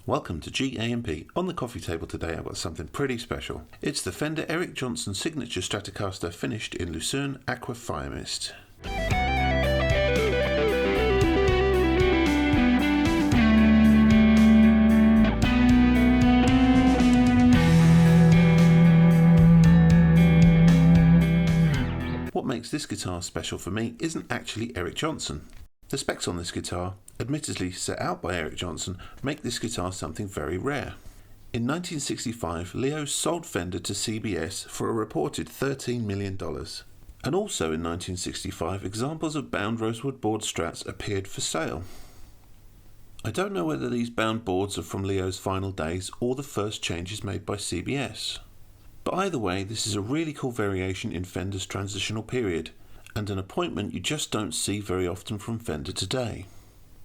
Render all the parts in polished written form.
Welcome to GA&P. On the coffee table today I've got something pretty special. It's the Fender Eric Johnson Signature Stratocaster finished in Lucerne Aqua Firemist. What makes this guitar special for me isn't actually Eric Johnson. The specs on this guitar, admittedly set out by Eric Johnson, make this guitar something very rare. In 1965, Leo sold Fender to CBS for a reported $13 million. And also in 1965, examples of bound rosewood board Strats appeared for sale. I don't know whether these bound boards are from Leo's final days or the first changes made by CBS. But either way, this is a really cool variation in Fender's transitional period, and an appointment you just don't see very often from Fender today.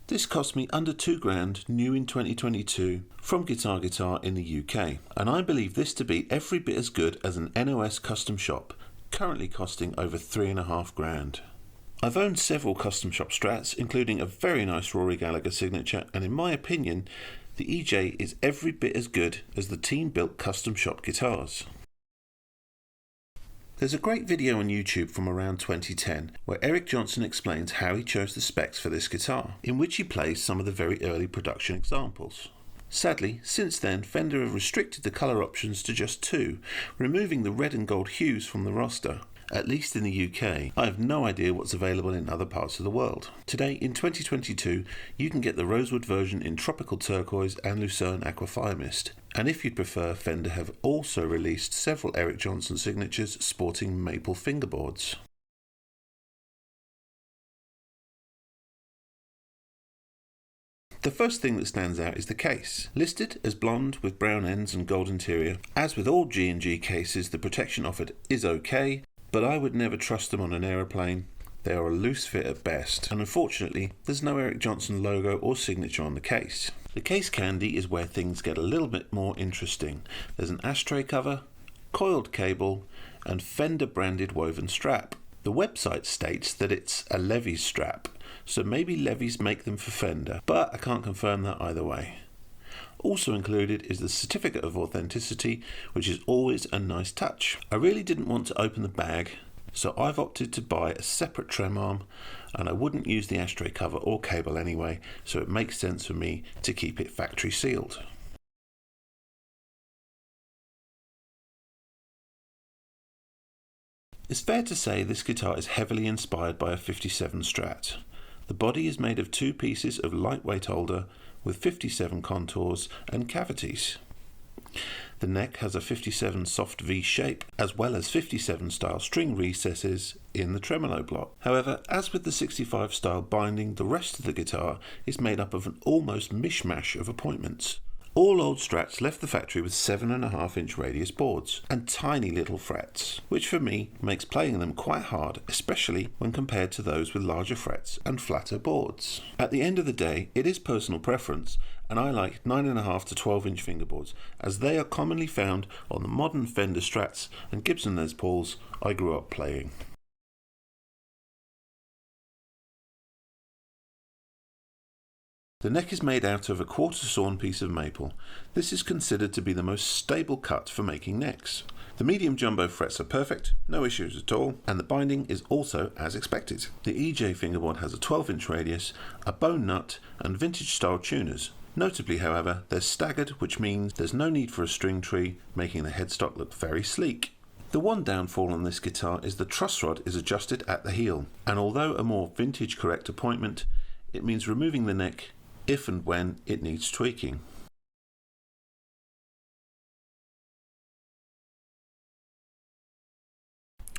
This cost me under £2,000 new in 2022 from Guitar Guitar in the UK, and I believe this to be every bit as good as an NOS custom shop, currently costing over £3,500. I've owned several custom shop Strats, including a very nice Rory Gallagher signature, and in my opinion, the EJ is every bit as good as the team-built custom shop guitars. There's a great video on YouTube from around 2010 where Eric Johnson explains how he chose the specs for this guitar, in which he plays some of the very early production examples. Sadly, since then Fender have restricted the colour options to just two, removing the red and gold hues from the roster. At least in the UK, I have no idea what's available in other parts of the world. Today, in 2022, you can get the rosewood version in tropical turquoise and Lucerne Aqua Firemist. And if you'd prefer, Fender have also released several Eric Johnson signatures sporting maple fingerboards. The first thing that stands out is the case. Listed as blonde with brown ends and gold interior, as with all G&G cases, the protection offered is okay, but I would never trust them on an aeroplane. They are a loose fit at best, and unfortunately there's no Eric Johnson logo or signature on the case. The case candy is where things get a little bit more interesting. There's an ashtray cover, coiled cable, and Fender branded woven strap. The website states that it's a Levy's strap, so maybe Levy's make them for Fender, but I can't confirm that either way. Also included is the certificate of authenticity, which is always a nice touch. I really didn't want to open the bag, so I've opted to buy a separate trem arm, and I wouldn't use the ashtray cover or cable anyway, so it makes sense for me to keep it factory sealed. It's fair to say this guitar is heavily inspired by a 57 Strat. The body is made of two pieces of lightweight holder with 57 contours and cavities. The neck has a 57 soft V shape, as well as 57 style string recesses in the tremolo block. However, as with the 65 style binding, the rest of the guitar is made up of an almost mishmash of appointments. All old Strats left the factory with 7.5-inch radius boards and tiny little frets, which for me makes playing them quite hard, especially when compared to those with larger frets and flatter boards. At the end of the day, it is personal preference, and I like 9.5 to 12-inch fingerboards, as they are commonly found on the modern Fender Strats and Gibson Les Pauls I grew up playing. The neck is made out of a quarter sawn piece of maple. This is considered to be the most stable cut for making necks. The medium jumbo frets are perfect, no issues at all, and the binding is also as expected. The EJ fingerboard has a 12-inch radius, a bone nut, and vintage style tuners. Notably, however, they're staggered, which means there's no need for a string tree, making the headstock look very sleek. The one downfall on this guitar is the truss rod is adjusted at the heel, and although a more vintage correct appointment, it means removing the neck if and when it needs tweaking.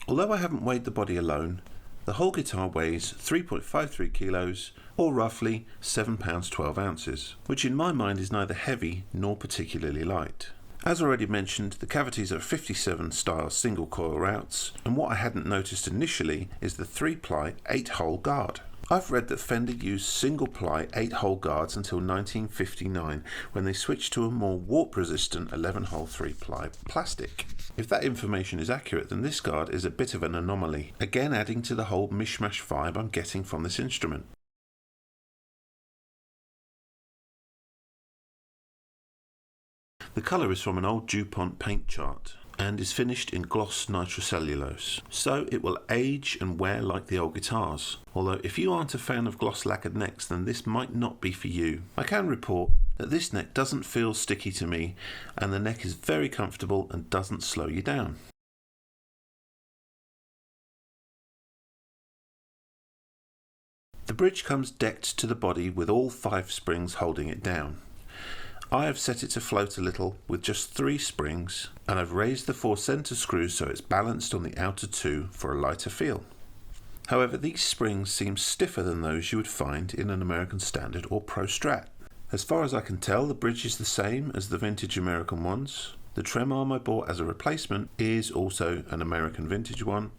Although I haven't weighed the body alone, the whole guitar weighs 3.53 kilos, or roughly 7 pounds 12 ounces, which in my mind is neither heavy nor particularly light. As already mentioned, the cavities are 57 style single coil routes, and what I hadn't noticed initially is the 3-ply 8-hole guard. I've read that Fender used single-ply 8-hole guards until 1959, when they switched to a more warp-resistant 11-hole 3-ply plastic. If that information is accurate, then this guard is a bit of an anomaly, again adding to the whole mishmash vibe I'm getting from this instrument. The colour is from an old DuPont paint chart and is finished in gloss nitrocellulose, so it will age and wear like the old guitars. Although if you aren't a fan of gloss lacquered necks, then this might not be for you. I can report that this neck doesn't feel sticky to me, and the neck is very comfortable and doesn't slow you down. The bridge comes decked to the body with all 5 springs holding it down. I have set it to float a little with just 3 springs, and I've raised the 4 centre screws so it's balanced on the outer 2 for a lighter feel. However, these springs seem stiffer than those you would find in an American Standard or Pro Strat. As far as I can tell, the bridge is the same as the vintage American ones. The trem arm I bought as a replacement is also an American vintage one,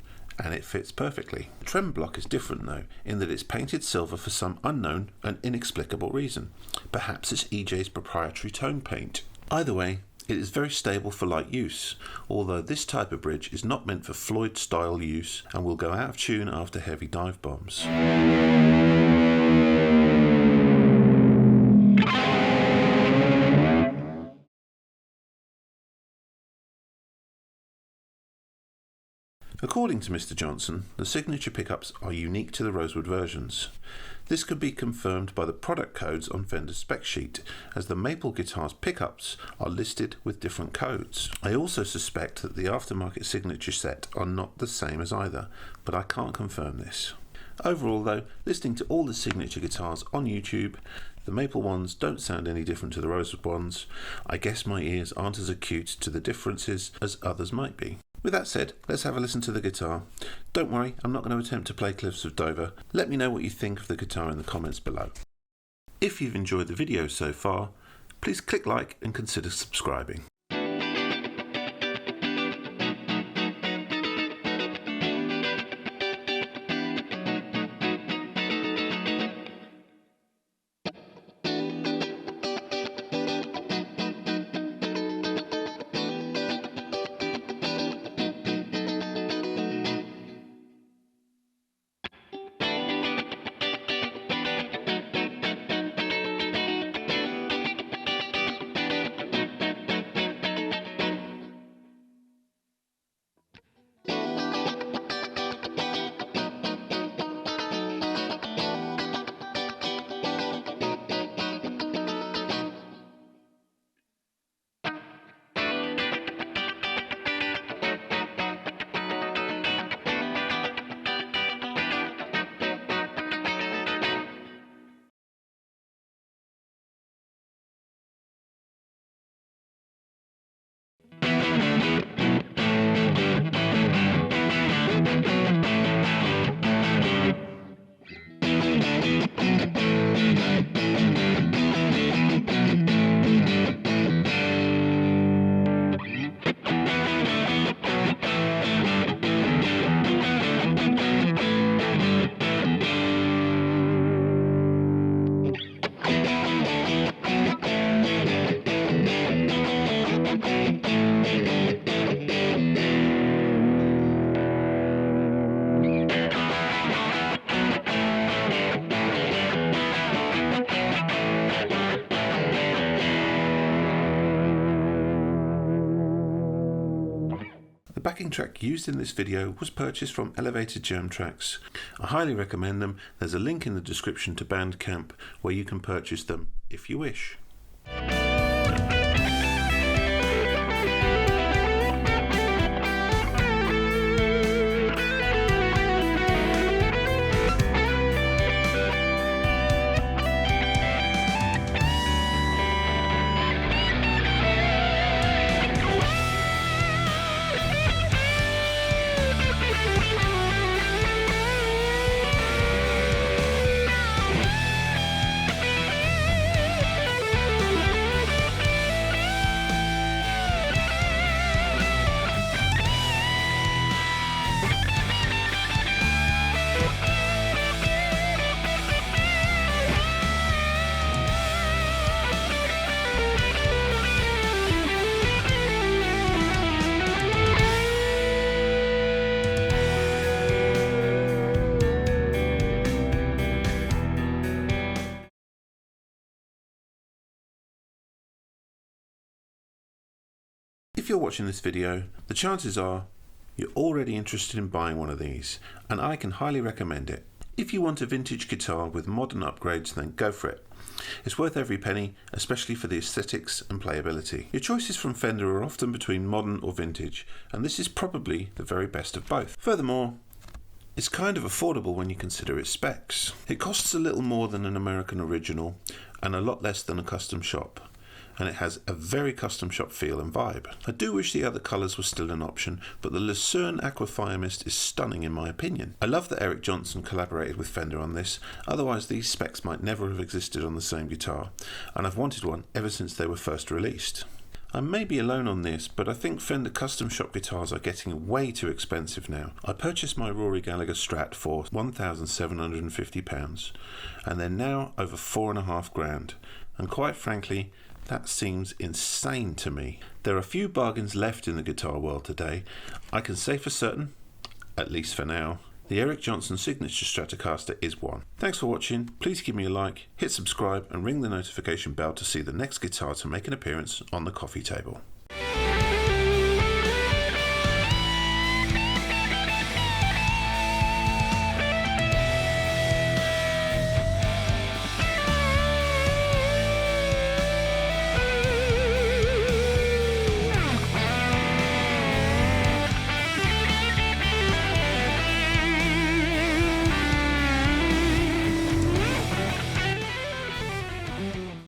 and it fits perfectly. The trem block is different though, in that it's painted silver for some unknown and inexplicable reason. Perhaps it's EJ's proprietary tone paint. Either way, it is very stable for light use, although this type of bridge is not meant for Floyd style use and will go out of tune after heavy dive bombs. According to Mr. Johnson, the signature pickups are unique to the Rosewood versions. This could be confirmed by the product codes on Fender's spec sheet, as the Maple guitar's pickups are listed with different codes. I also suspect that the aftermarket signature set are not the same as either, but I can't confirm this. Overall though, listening to all the signature guitars on YouTube, the Maple ones don't sound any different to the Rosewood ones. I guess my ears aren't as acute to the differences as others might be. With that said, let's have a listen to the guitar. Don't worry, I'm not going to attempt to play Cliffs of Dover. Let me know what you think of the guitar in the comments below. If you've enjoyed the video so far, please click like and consider subscribing. The backing track used in this video was purchased from Elevated Jam Tracks. I highly recommend them. There's a link in the description to Bandcamp where you can purchase them if you wish. you're watching this video, the chances are you're already interested in buying one of these, and I can highly recommend it. If you want a vintage guitar with modern upgrades, then go for it. It's worth every penny, especially for the aesthetics and playability. Your choices from Fender are often between modern or vintage, and this is probably the very best of both. Furthermore, it's kind of affordable when you consider its specs. It costs a little more than an American original and a lot less than a custom shop, and it has a very custom shop feel and vibe. I do wish the other colours were still an option, but the Lucerne Aqua Firemist is stunning in my opinion. I love that Eric Johnson collaborated with Fender on this, otherwise these specs might never have existed on the same guitar, and I've wanted one ever since they were first released. I may be alone on this, but I think Fender custom shop guitars are getting way too expensive now. I purchased my Rory Gallagher Strat for £1,750, and they're now over £4,500, and quite frankly, that seems insane to me. There are few bargains left in the guitar world today. I can say for certain, at least for now, the Eric Johnson Signature Stratocaster is one. Thanks for watching. Please give me a like, hit subscribe and ring the notification bell to see the next guitar to make an appearance on the coffee table.